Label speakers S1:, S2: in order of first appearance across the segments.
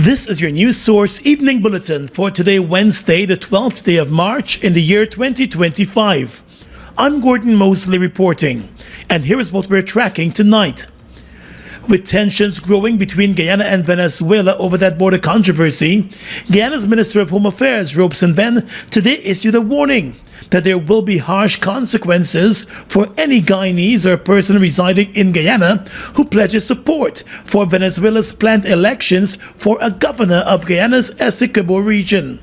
S1: This is your news source evening bulletin for today, Wednesday, the 12th day of March in the year 2025. I'm Gordon Mosley reporting, and here is what we're tracking tonight. With tensions growing between Guyana and Venezuela over that border controversy, Guyana's Minister of Home Affairs, Robson Ben, today issued a warning that there will be harsh consequences for any Guyanese or person residing in Guyana who pledges support for Venezuela's planned elections for a governor of Guyana's Essequibo region.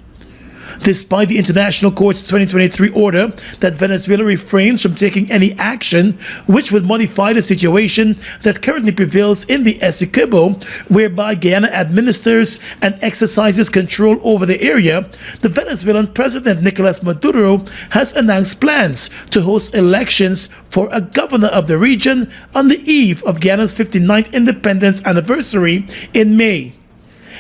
S1: Despite the International Court's 2023 order that Venezuela refrains from taking any action which would modify the situation that currently prevails in the Essequibo, whereby Guyana administers and exercises control over the area, the Venezuelan President Nicolas Maduro has announced plans to host elections for a governor of the region on the eve of Guyana's 59th independence anniversary in May.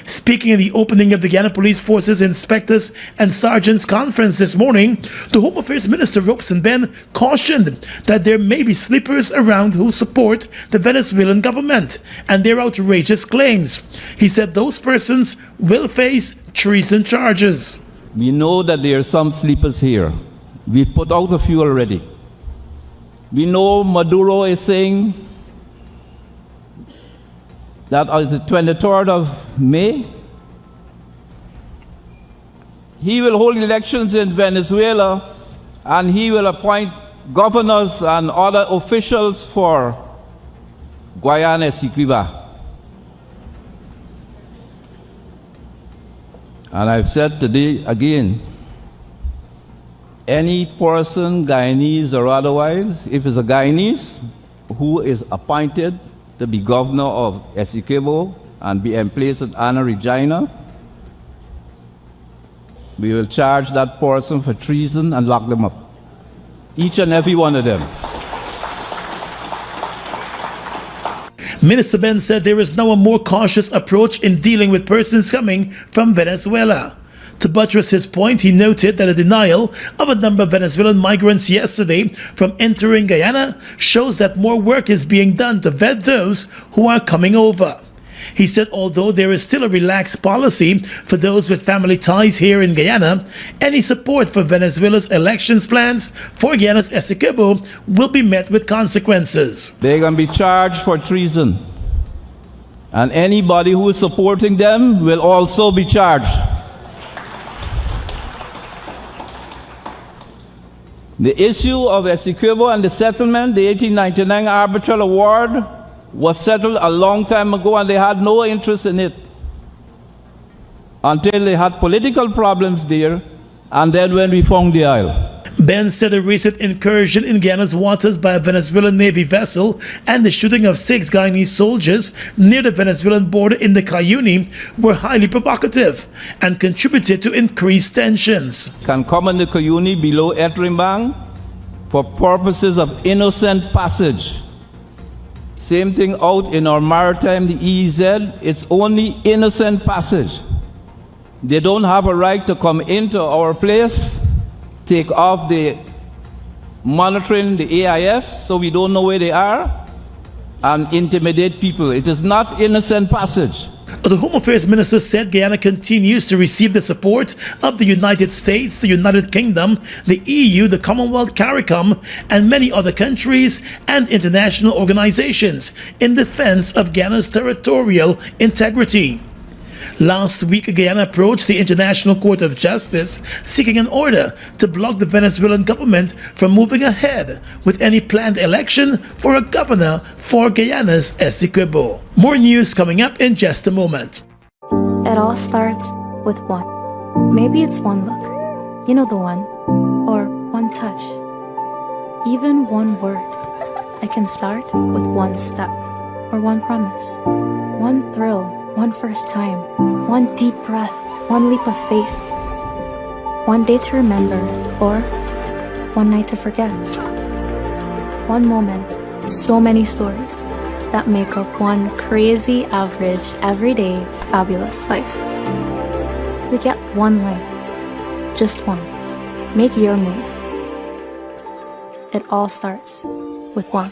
S1: Speaking in the opening of the Guyana Police Force's Inspectors and Sergeants Conference this morning, the Home Affairs Minister Robson Ben cautioned that there may be sleepers around who support the Venezuelan government and their outrageous claims. He said those persons will face treason charges.
S2: We know that there are some sleepers here. We've put out a few already. We know Maduro is saying that on the 23rd of May, he will hold elections in Venezuela and he will appoint governors and other officials for Guyana, Essequibo. And I've said today again, any person, Guyanese or otherwise, if it's a Guyanese who is appointed to be governor of Essequibo and be emplaced at Anna Regina, we will charge that person for treason and lock them up. Each and every one of them.
S1: Minister Ben said there is now a more cautious approach in dealing with persons coming from Venezuela. To buttress his point, he noted that a denial of a number of Venezuelan migrants yesterday from entering Guyana shows that more work is being done to vet those who are coming over. He said although there is still a relaxed policy for those with family ties here in Guyana, any support for Venezuela's elections plans for Guyana's Essequibo will be met with consequences.
S2: They're going to be charged for treason. And anybody who is supporting them will also be charged. The issue of Essequibo and the settlement, the 1899 arbitral award, was settled a long time ago and they had no interest in it until they had political problems there, and then when we found the isle.
S1: Ben said a recent incursion in Guyana's waters by a Venezuelan Navy vessel and the shooting of 6 Guyanese soldiers near the Venezuelan border in the Cayuni were highly provocative and contributed to increased tensions.
S2: Can come in the Cayuni below Ettrimbang for purposes of innocent passage. Same thing out in our maritime, the EEZ, it's only innocent passage. They don't have a right to come into our place, take off the monitoring, the AIS, so we don't know where they are, and intimidate people. It is not innocent passage.
S1: The Home Affairs Minister said Guyana continues to receive the support of the United States, the United Kingdom, the EU, the Commonwealth, CARICOM, and many other countries and international organizations in defense of Guyana's territorial integrity. Last week, Guyana approached the International Court of Justice seeking an order to block the Venezuelan government from moving ahead with any planned election for a governor for Guyana's Essequibo. More news coming up in just a moment.
S3: It all starts with one. Maybe it's one look, you know the one, or one touch, even one word. I can start with one step, or one promise, one thrill, one first time, one deep breath, one leap of faith, one day to remember, or one night to forget. One moment, so many stories that make up one crazy, average, everyday, fabulous life. We get one life, just one. Make your move. It all starts with one.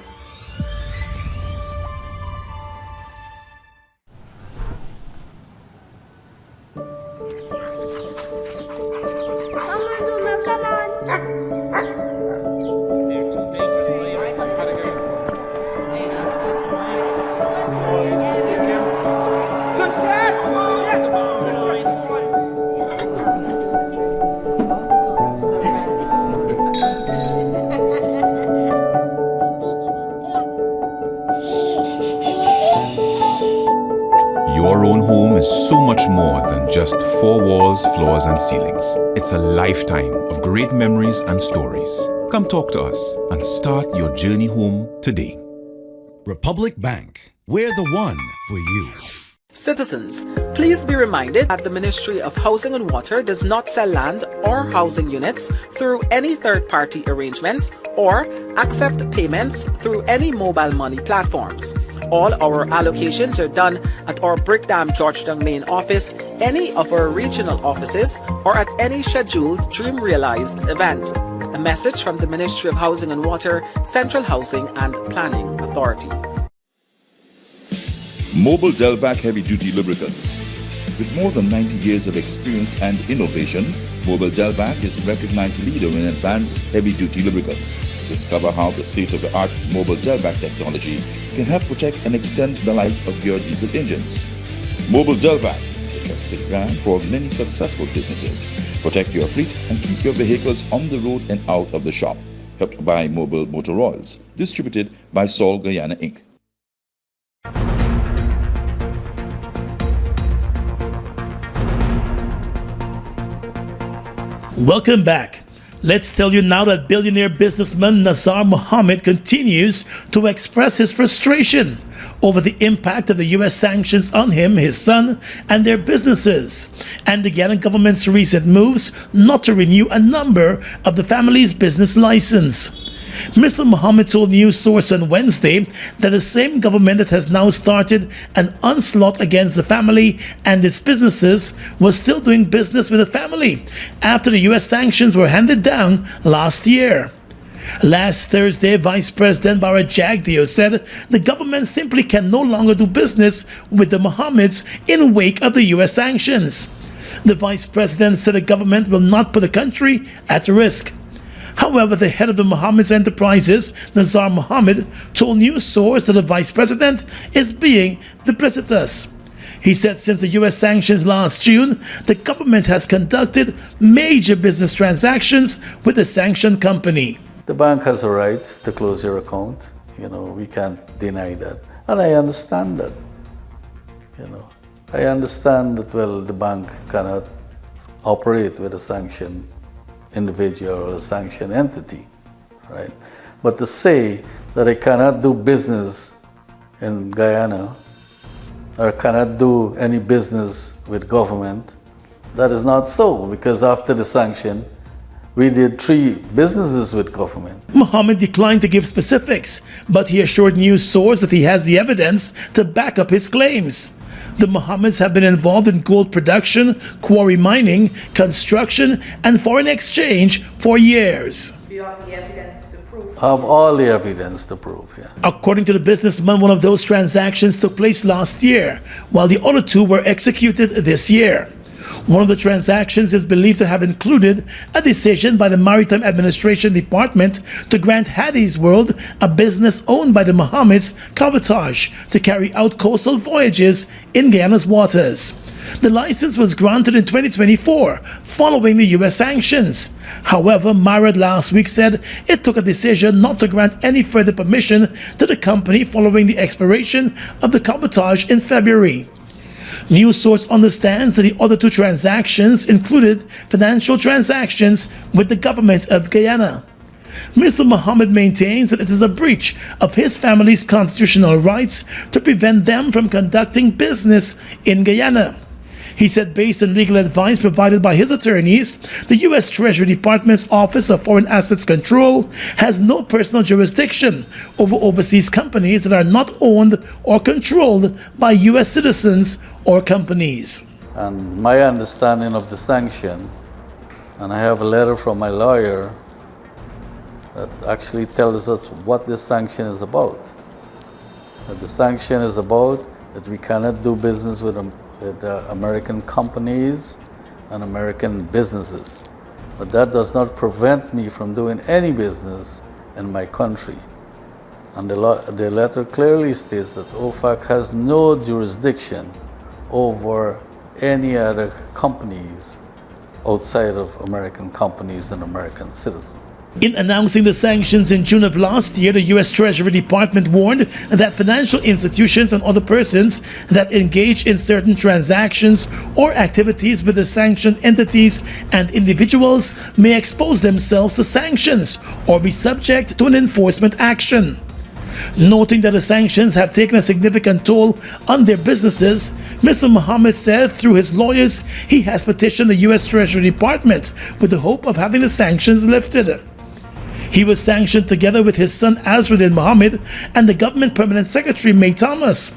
S4: is so much more than just four walls, floors, and ceilings. It's a lifetime of great memories and stories. Come talk to us and start your journey home today.
S5: Republic Bank, we're the one for you.
S6: Citizens, please be reminded that the Ministry of Housing and Water does not sell land or housing units through any third-party arrangements or accept payments through any mobile money platforms. All our allocations are done at our Brickdam Georgetown main office, any of our regional offices, or at any scheduled Dream Realized event. A message from the Ministry of Housing and Water, Central Housing and Planning Authority.
S7: Mobil Delvac Heavy Duty Lubricants. With more than 90 years of experience and innovation, Mobil Delvac is a recognized leader in advanced heavy duty lubricants. Discover how the state-of-the-art Mobil Delvac technology can help protect and extend the life of your diesel engines. Mobil Delvac, the trusted brand for many successful businesses. Protect your fleet and keep your vehicles on the road and out of the shop. Helped by Mobil Motor Oils. Distributed by Sol Guyana Inc.
S1: Welcome back. Let's tell you now that billionaire businessman Mohamed continues to express his frustration over the impact of the U.S. sanctions on him, his son, and their businesses, and the Guyana government's recent moves not to renew a number of the family's business license. Mr. Mohamed told news source on Wednesday that the same government that has now started an onslaught against the family and its businesses was still doing business with the family after the U.S. sanctions were handed down last year. Last Thursday, Vice President Bara Jagdeo said the government simply can no longer do business with the Mohammeds in wake of the U.S. sanctions. The Vice President said the government will not put the country at risk. However, the head of the Mohammed's enterprises, Mohamed, told news source that the vice president is being duplicitous. He said since the U.S. sanctions last June, the government has conducted major business transactions with the sanctioned company.
S8: The bank has a right to close your account. We can't deny that. And I understand that. I understand that, the bank cannot operate with a sanctioned individual or a sanctioned entity, right? But to say that I cannot do business in Guyana or cannot do any business with government, that is not so, because after the sanction, we did 3 businesses with government.
S1: Mohamed declined to give specifics, but he assured news source that he has the evidence to back up his claims. The Mohammeds have been involved in gold production, quarry mining, construction, and foreign exchange for years.
S6: Do you have the evidence to prove?
S8: I have all the evidence to prove, yeah.
S1: According to the businessman, one of those transactions took place last year, while the other 2 were executed this year. One of the transactions is believed to have included a decision by the Maritime Administration Department to grant Hattie's World, a business owned by the Mohammeds, cabotage to carry out coastal voyages in Guyana's waters. The license was granted in 2024 following the U.S. sanctions. However, MARAD last week said it took a decision not to grant any further permission to the company following the expiration of the cabotage in February. News source understands that the other 2 transactions included financial transactions with the government of Guyana. Mr. Mohamed maintains that it is a breach of his family's constitutional rights to prevent them from conducting business in Guyana. He said based on legal advice provided by his attorneys, the U.S. Treasury Department's Office of Foreign Assets Control has no personal jurisdiction over overseas companies that are not owned or controlled by U.S. citizens or companies.
S8: And my understanding of the sanction, and I have a letter from my lawyer that actually tells us what this sanction is about. That the sanction is about that we cannot do business with American companies and American businesses. But that does not prevent me from doing any business in my country. And the letter clearly states that OFAC has no jurisdiction over any other companies outside of American companies and American citizens.
S1: In announcing the sanctions in June of last year, the U.S. Treasury Department warned that financial institutions and other persons that engage in certain transactions or activities with the sanctioned entities and individuals may expose themselves to sanctions or be subject to an enforcement action. Noting that the sanctions have taken a significant toll on their businesses, Mr. Mohamed said through his lawyers he has petitioned the U.S. Treasury Department with the hope of having the sanctions lifted. He was sanctioned together with his son Azruddin Mohamed and the government permanent secretary May Thomas.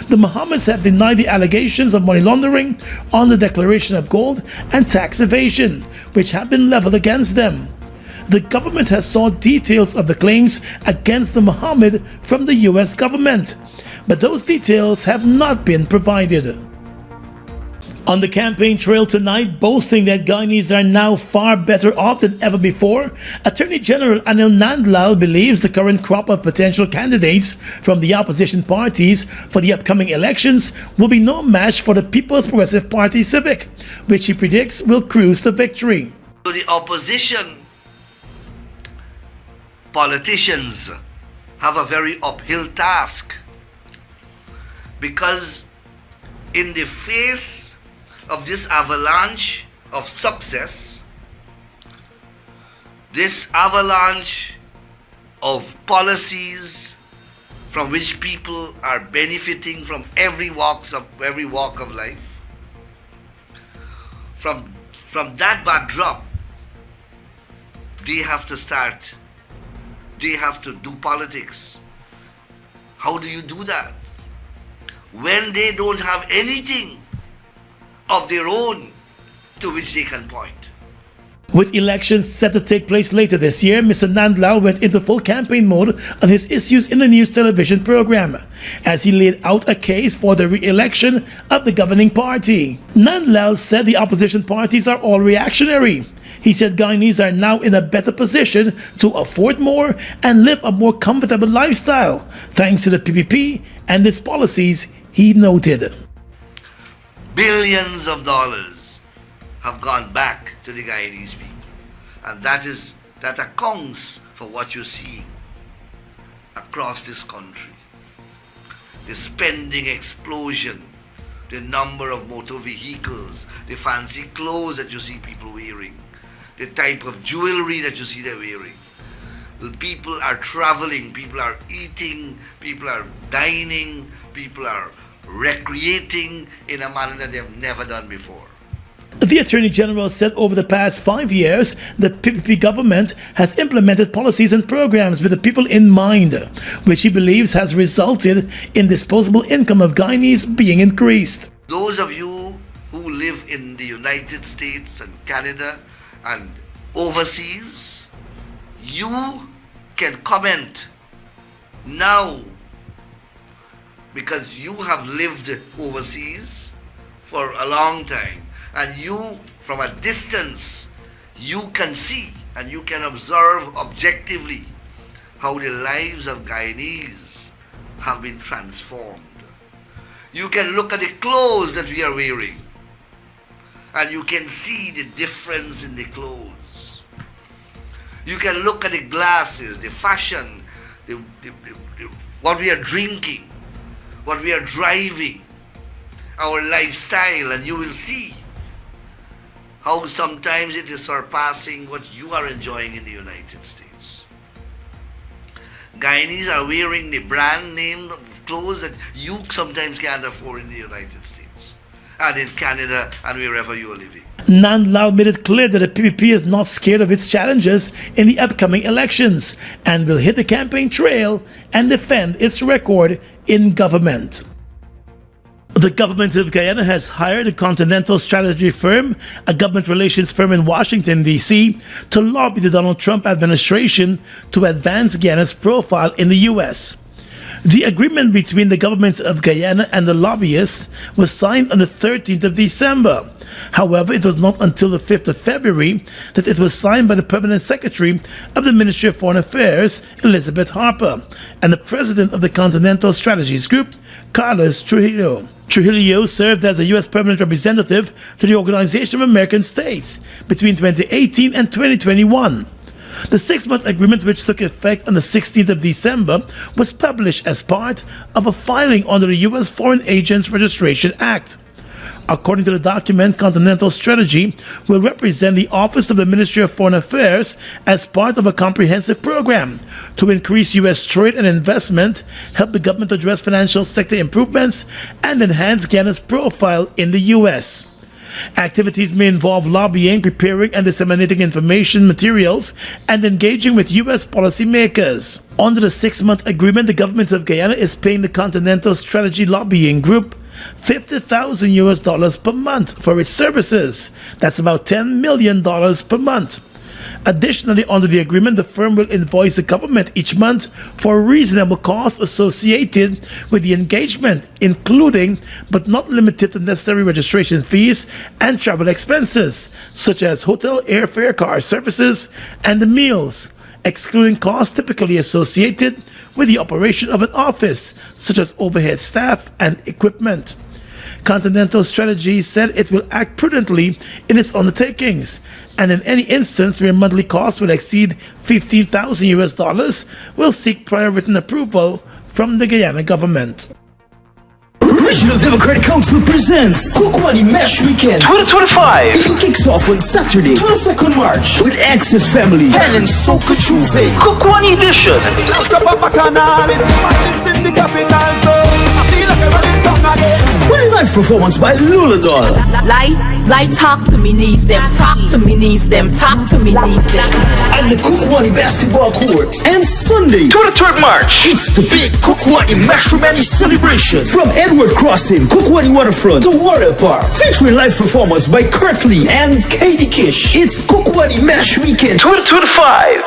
S1: The Mohammeds have denied the allegations of money laundering on the declaration of gold and tax evasion, which have been leveled against them. The government has sought details of the claims against the Mohammed from the U.S. government, but those details have not been provided. On the campaign trail tonight, boasting that Guyanese are now far better off than ever before, Attorney General Nandlall believes the current crop of potential candidates from the opposition parties for the upcoming elections will be no match for the People's Progressive Party Civic, which he predicts will cruise to victory.
S9: So the opposition politicians have a very uphill task, because in the face of this avalanche of success, this avalanche of policies from which people are benefiting from every walk of life, from that backdrop, they have to do politics. How do you do that when they don't have anything of their own to which they can point?
S1: With elections set to take place later this year, Mr. Nandlall went into full campaign mode on his issues in the news television program, as he laid out a case for the re-election of the governing party. Nandlall said the opposition parties are all reactionary. He said Guyanese are now in a better position to afford more and live a more comfortable lifestyle, thanks to the PPP and its policies, he noted.
S9: Billions of dollars have gone back to the Guyanese people, and that accounts for what you're seeing across this country. The spending explosion, the number of motor vehicles, the fancy clothes that you see people wearing, the type of jewelry that you see they're wearing. The people are traveling, people are eating, people are dining, people are recreating in a manner that they've never done before.
S1: The Attorney General said over the past 5 years, the PPP government has implemented policies and programs with the people in mind, which he believes has resulted in disposable income of Guyanese being increased.
S9: Those of you who live in the United States and Canada and overseas, you can comment now, because you have lived overseas for a long time, and you, from a distance, you can see and you can observe objectively how the lives of Guyanese have been transformed. You can look at the clothes that we are wearing, and you can see the difference in the clothes. You can look at the glasses, the fashion, what we are drinking, what we are driving, our lifestyle, and you will see how sometimes it is surpassing what you are enjoying in the United States. Guyanese are wearing the brand name clothes that you sometimes can't afford in the United States and in Canada and wherever you are living.
S1: Nandlall made it clear that the PPP is not scared of its challenges in the upcoming elections and will hit the campaign trail and defend its record in government. The government of Guyana has hired a Continental Strategy firm, a government relations firm in Washington, D.C., to lobby the Donald Trump administration to advance Guyana's profile in the U.S. The agreement between the governments of Guyana and the lobbyists was signed on the 13th of December. However, it was not until the 5th of February that it was signed by the Permanent Secretary of the Ministry of Foreign Affairs, Elizabeth Harper, and the President of the Continental Strategies Group, Carlos Trujillo. Trujillo served as a U.S. permanent representative to the Organization of American States between 2018 and 2021. The 6-month agreement, which took effect on the 16th of December, was published as part of a filing under the U.S. Foreign Agents Registration Act. According to the document, Continental Strategy will represent the Office of the Ministry of Foreign Affairs as part of a comprehensive program to increase U.S. trade and investment, help the government address financial sector improvements, and enhance Guyana's profile in the U.S. Activities may involve lobbying, preparing and disseminating information materials, and engaging with U.S. policymakers. Under the 6-month agreement, the government of Guyana is paying the Continental Strategy Lobbying Group $50,000 per month for its services. That's about $10 million per month. Additionally, under the agreement, the firm will invoice the government each month for reasonable costs associated with the engagement, including but not limited to necessary registration fees and travel expenses, such as hotel, airfare, car services, and the meals, excluding costs typically associated with the operation of an office, such as overhead staff and equipment. Continental Strategy said it will act prudently in its undertakings, and in any instance where monthly costs will exceed $15,000, will seek prior written approval from the Guyana government.
S10: Regional Democratic Council presents Kukwani Mesh Weekend 2025. It kicks off on Saturday, 22nd March with Access Family and Soca Tuesday, Kukwani Edition. With a live performance by Luladol.
S11: Like talk to me, needs them, talk to me, needs them, talk to me, needs them.
S10: And the Kukwani Basketball Court. And Sunday, 23rd March, it's the big Kukwani Mashramani celebration. From Edward Crossing, Kukwani Waterfront to Water Park. Featuring live performance by Kurt Lee and Katie Kish. It's Kukwani Mesh Weekend 2025.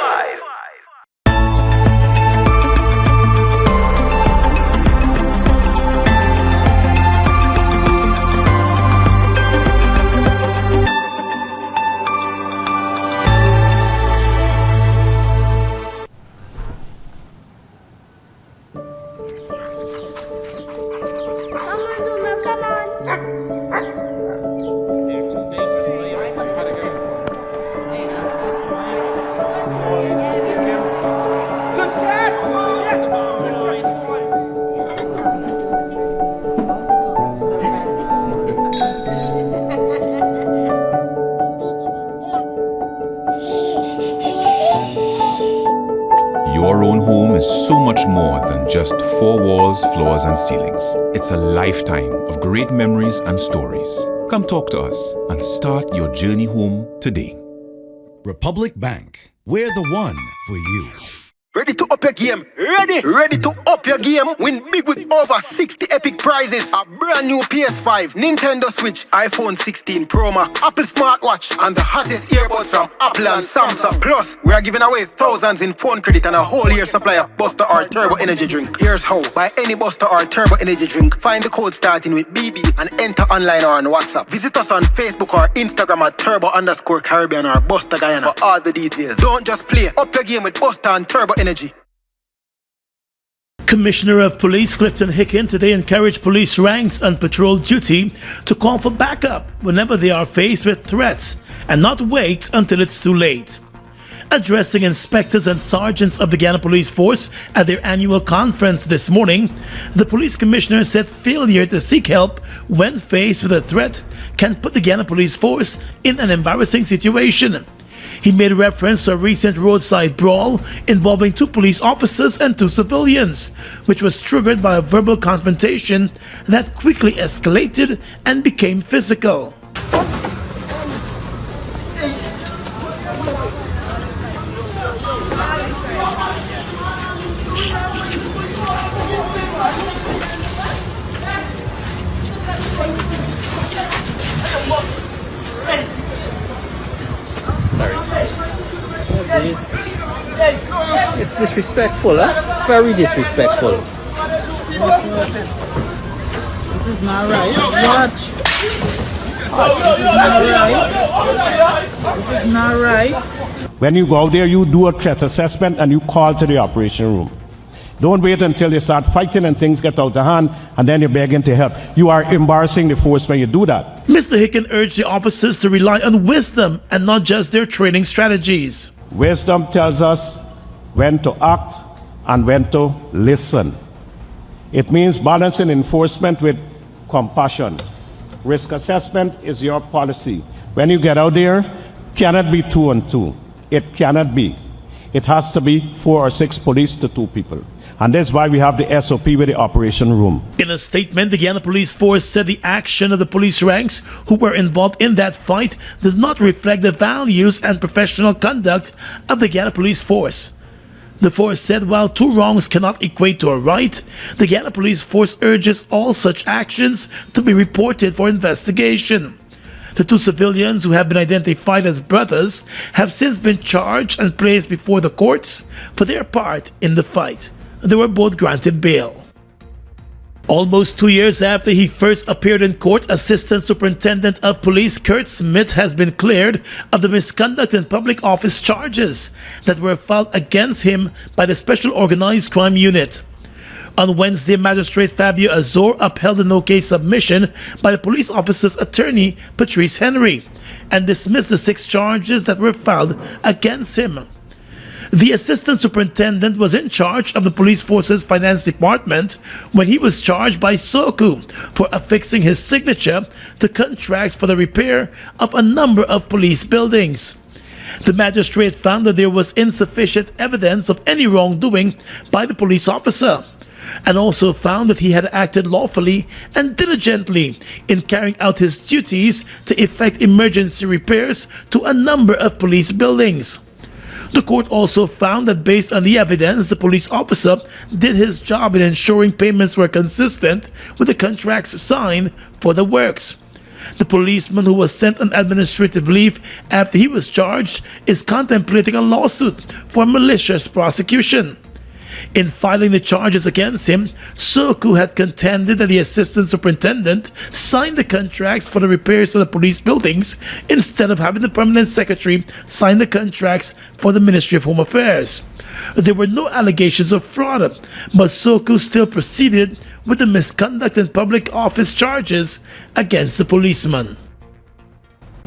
S4: Your own home is so much more than just 4 walls, floors, and ceilings. It's a lifetime of great memories and stories. Come talk to us and start your journey home today.
S5: Republic Bank, we're the one for you.
S12: Ready to up your game? Ready to up your game? Win big with over 60 epic prizes. A brand new PS5, Nintendo Switch, iPhone 16 Pro Max, Apple smartwatch, and the hottest earbuds from Apple and Samsung. Plus, we are giving away thousands in phone credit and a whole year supply of Buster or Turbo Energy drink. Here's how. Buy any Buster or Turbo Energy drink, find the code starting with BB and enter online or on WhatsApp. Visit us on Facebook or Instagram at Turbo_Caribbean or Buster Guyana for all the details. Don't just play. Up your game with Buster and Turbo Energy.
S1: Commissioner of Police Clifton Hicken today encouraged police ranks on patrol duty to call for backup whenever they are faced with threats and not wait until it's too late. Addressing inspectors and sergeants of the Guyana Police Force at their annual conference this morning, the police commissioner said failure to seek help when faced with a threat can put the Guyana Police Force in an embarrassing situation. He made reference to a recent roadside brawl involving 2 police officers and 2 civilians, which was triggered by a verbal confrontation that quickly escalated and became physical.
S13: It's disrespectful, huh? Very disrespectful.
S14: This is not right. Watch. This is not right.
S15: When you go out there, you do a threat assessment and you call to the operation room. Don't wait until you start fighting and things get out of hand and then you're begging to help. You are embarrassing the force when you do that.
S1: Mr. Hicken urged the officers to rely on wisdom and not just their training strategies.
S15: Wisdom tells us when to act and when to listen. It means balancing enforcement with compassion. Risk assessment is your policy. When you get out there, cannot be 2 on 2. It cannot be. It has to be 4 or 6 police to 2 people. And that's why we have the SOP with the operation room.
S1: In a statement, the Guyana Police Force said the action of the police ranks who were involved in that fight does not reflect the values and professional conduct of the Guyana Police Force. The force said while 2 wrongs cannot equate to a right, the Guyana Police Force urges all such actions to be reported for investigation. The 2 civilians who have been identified as brothers have since been charged and placed before the courts for their part in the fight. They were both granted bail. Almost 2 years after he first appeared in court, Assistant Superintendent of Police Kurt Smith has been cleared of the misconduct in public office charges that were filed against him by the Special Organized Crime Unit. On Wednesday, Magistrate Fabio Azor upheld the no-case submission by the police officer's attorney, Patrice Henry, and dismissed the 6 charges that were filed against him. The assistant superintendent was in charge of the police force's finance department when he was charged by SOCU for affixing his signature to contracts for the repair of a number of police buildings. The magistrate found that there was insufficient evidence of any wrongdoing by the police officer, and also found that he had acted lawfully and diligently in carrying out his duties to effect emergency repairs to a number of police buildings. The court also found that based on the evidence, the police officer did his job in ensuring payments were consistent with the contracts signed for the works. The policeman who was sent on administrative leave after he was charged is contemplating a lawsuit for malicious prosecution. In filing the charges against him, SOCU had contended that the assistant superintendent signed the contracts for the repairs of the police buildings instead of having the permanent secretary sign the contracts for the Ministry of Home Affairs. There were no allegations of fraud, but SOCU still proceeded with the misconduct in public office charges against the policeman.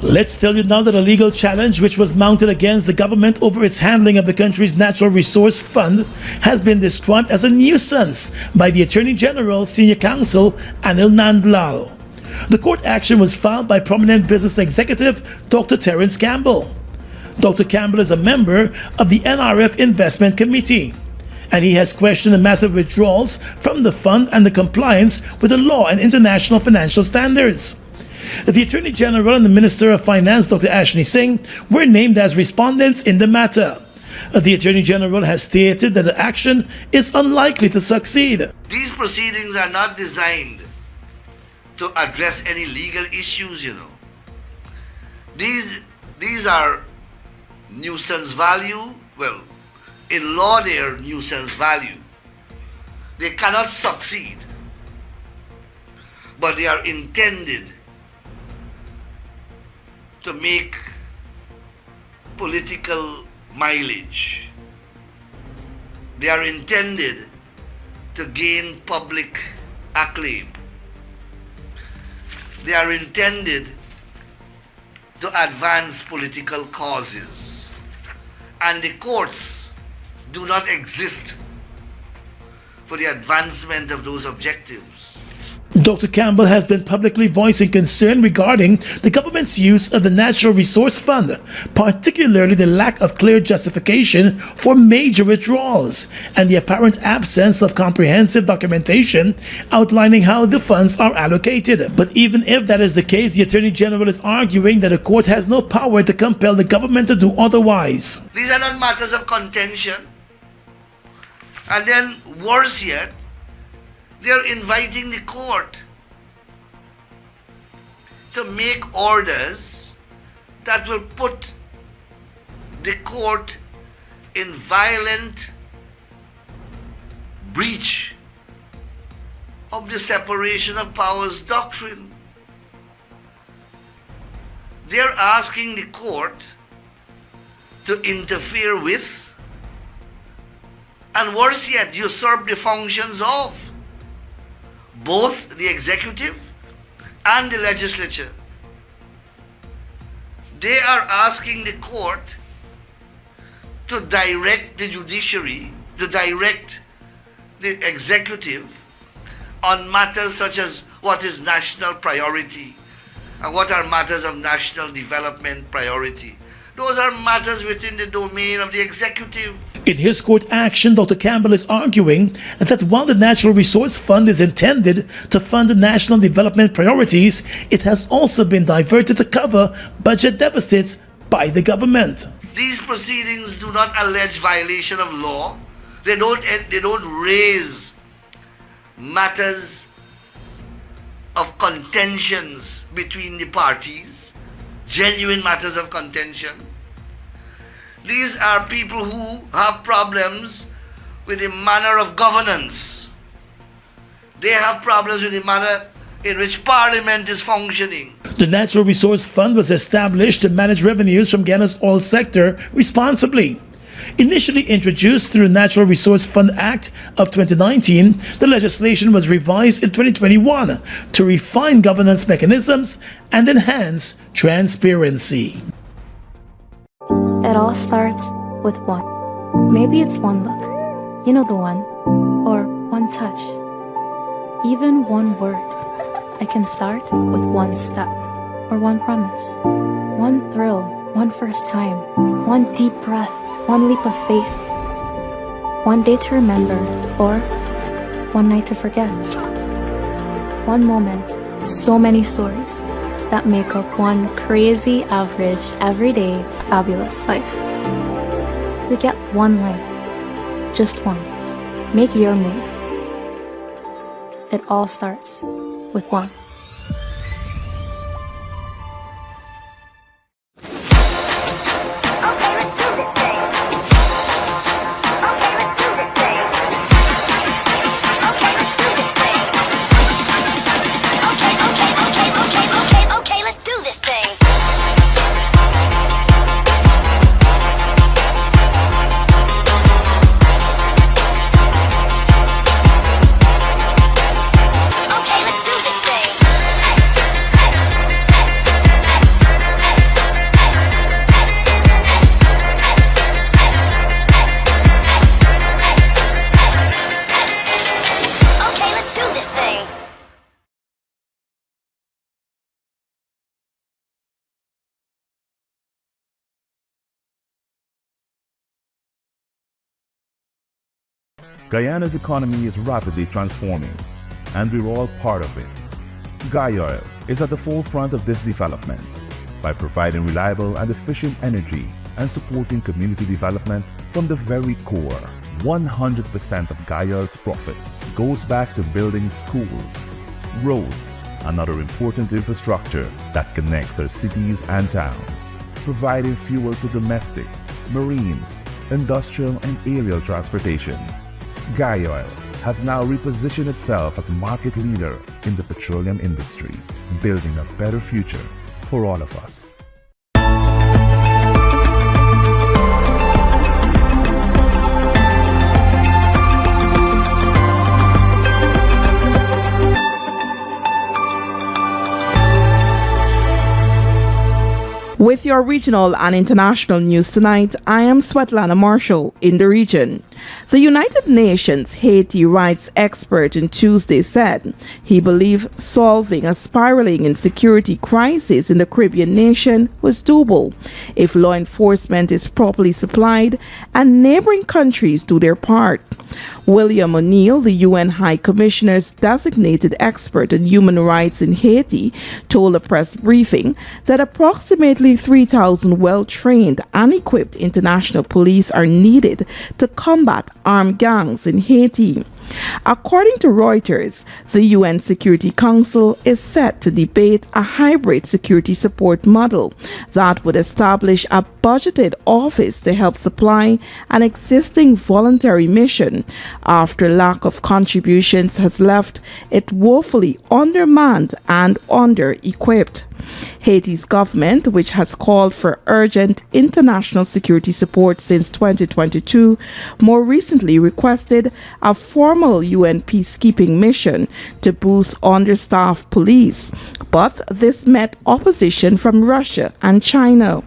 S1: Let's tell you now that a legal challenge which was mounted against the government over its handling of the country's natural resource fund has been described as a nuisance by the Attorney General Senior Counsel Nandlall. The court action was filed by prominent business executive Dr. Terence Campbell. Dr. Campbell is a member of the NRF Investment Committee, and he has questioned the massive withdrawals from the fund and the compliance with the law and international financial standards. The Attorney General and the Minister of Finance, Dr. Ashni Singh, were named as respondents in the matter. The Attorney General has stated that the action is unlikely to succeed.
S9: These proceedings are not designed to address any legal issues, These are nuisance value. Well, in law they are nuisance value. They cannot succeed, but they are intended to make political mileage. They are intended to gain public acclaim. They are intended to advance political causes. And the courts do not exist for the advancement of those objectives.
S1: Dr. Campbell has been publicly voicing concern regarding the government's use of the Natural Resource Fund, particularly the lack of clear justification for major withdrawals and the apparent absence of comprehensive documentation outlining how the funds are allocated. But even if that is the case, the Attorney General is arguing that the court has no power to compel the government to do otherwise.
S9: These are not matters of contention. And then, worse yet, they're inviting the court to make orders that will put the court in violent breach of the separation of powers doctrine. They're asking the court to interfere with, and worse yet, usurp the functions of both the executive and the legislature. They are asking the court to direct the judiciary, to direct the executive on matters such as what is national priority and what are matters of national development priority. Those are matters within the domain of the executive.
S1: In his court action, Dr. Campbell is arguing that while the Natural Resource Fund is intended to fund national development priorities, it has also been diverted to cover budget deficits by the government.
S9: These proceedings do not allege violation of law. They don't raise matters of contentions between the parties, genuine matters of contention. These are people who have problems with the manner of governance. They have problems with the manner in which Parliament is functioning.
S1: The Natural Resource Fund was established to manage revenues from Guyana's oil sector responsibly. Initially introduced through the Natural Resource Fund Act of 2019, the legislation was revised in 2021 to refine governance mechanisms and enhance transparency.
S3: It all starts with one. Maybe it's one look, you know the one, or one touch, even one word. I can start with one step, or one promise, one thrill, one first time, one deep breath, one leap of faith, one day to remember, or one night to forget. One moment, so many stories that make up one crazy, average, everyday, fabulous life. We get one life, just one. Make your move. It all starts with one.
S16: Guyana's economy is rapidly transforming, and we're all part of it. Guyoil is at the forefront of this development by providing reliable and efficient energy and supporting community development from the very core. 100% of Guyoil's profit goes back to building schools, roads, and other important infrastructure that connects our cities and towns, providing fuel to domestic, marine, industrial, and aerial transportation. Guyoil has now repositioned itself as a market leader in the petroleum industry, building a better future for all of us.
S14: With your regional and international news tonight, I am Svetlana Marshall in the region. The United Nations Haiti rights expert on Tuesday said he believed solving a spiraling insecurity crisis in the Caribbean nation was doable if law enforcement is properly supplied and neighboring countries do their part. William O'Neill, the UN High Commissioner's designated expert on human rights in Haiti, told a press briefing that approximately 3,000 well-trained and equipped international police are needed to combat armed gangs in Haiti. According to Reuters, the UN Security Council is set to debate a hybrid security support model that would establish a budgeted office to help supply an existing voluntary mission after lack of contributions has left it woefully undermanned and under-equipped. Haiti's government, which has called for urgent international security support since 2022, more recently requested a formal formal UN peacekeeping mission to boost understaffed police, but this met opposition from Russia and China.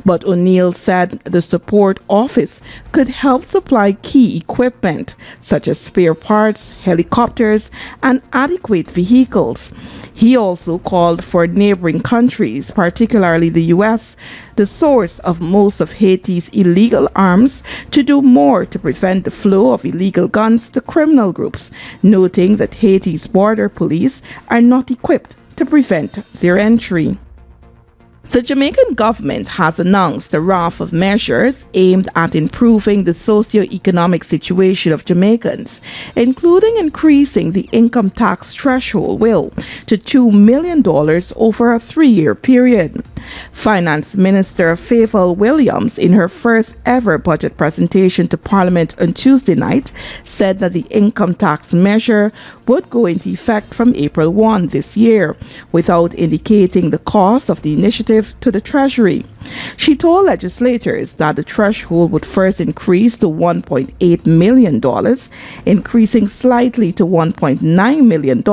S14: But O'Neill said the support office could help supply key equipment such as spare parts, helicopters, and adequate vehicles. He also called for neighboring countries, particularly the U.S., the source of most of Haiti's illegal arms, to do more to prevent the flow of illegal guns to criminal groups, noting that Haiti's border police are not equipped to prevent their entry. The Jamaican government has announced a raft of measures aimed at improving the socio-economic situation of Jamaicans, including increasing the income tax threshold to $2 million over a 3-year period. Finance Minister Favour Williams, in her first ever budget presentation to Parliament on Tuesday night, said that the income tax measure would go into effect from April 1 this year, without indicating the cost of the initiative to the Treasury. She told legislators that the threshold would first increase to $1.8 million, increasing slightly to $1.9 million,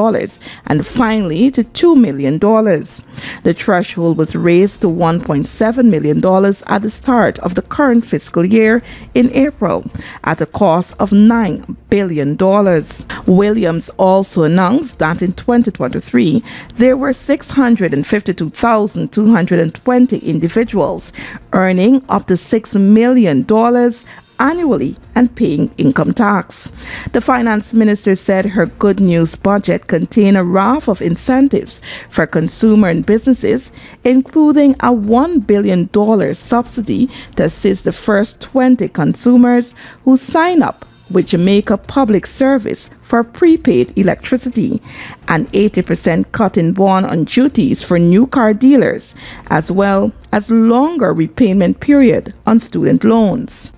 S14: and finally to $2 million. The threshold was raised to $1.7 million at the start of the current fiscal year in April, at a cost of $9 billion. Williams also announced that in 2023, there were 652,220 individuals earning up to $6 million annually and paying income tax. The finance minister said her good news budget contained a raft of incentives for consumer and businesses, including a $1 billion subsidy to assist the first 20 consumers who sign up with Jamaica Public Service for prepaid electricity, an 80% cut in bond on duties for new car dealers, as well as longer repayment period on student loans.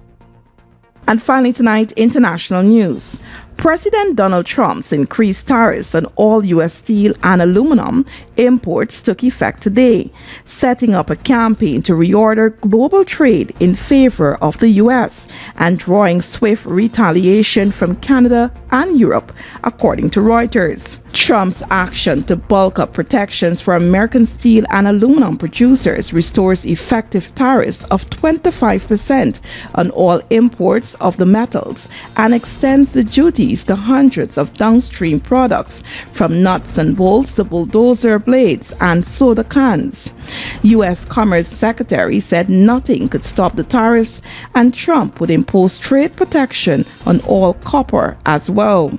S14: And finally tonight, international news. President Donald Trump's increased tariffs on all U.S. steel and aluminum imports took effect today, setting up a campaign to reorder global trade in favor of the U.S. and drawing swift retaliation from Canada and Europe, according to Reuters. Trump's action to bulk up protections for American steel and aluminum producers restores effective tariffs of 25% on all imports of the metals and extends the duties to hundreds of downstream products, from nuts and bolts to bulldozer blades and soda cans. U.S. Commerce Secretary said nothing could stop the tariffs, and Trump would impose trade protection on all copper as well.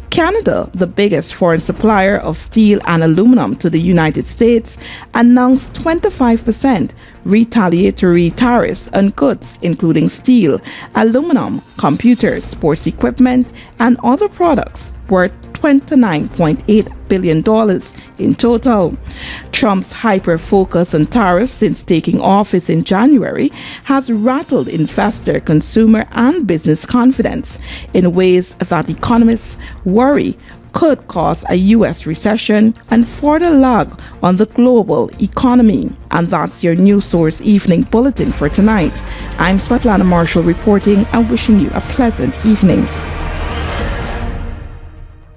S14: Canada, the biggest foreign supplier of steel and aluminum to the United States, announced 25% retaliatory tariffs on goods including steel, aluminum, computers, sports equipment, and other products worth $29.8 billion in total. Trump's hyper-focus on tariffs since taking office in January has rattled investor, consumer, and business confidence in ways that economists worry could cause a U.S. recession and further lag on the global economy. And that's your News Source Evening Bulletin for tonight. I'm Svetlana Marshall reporting and wishing you a pleasant evening.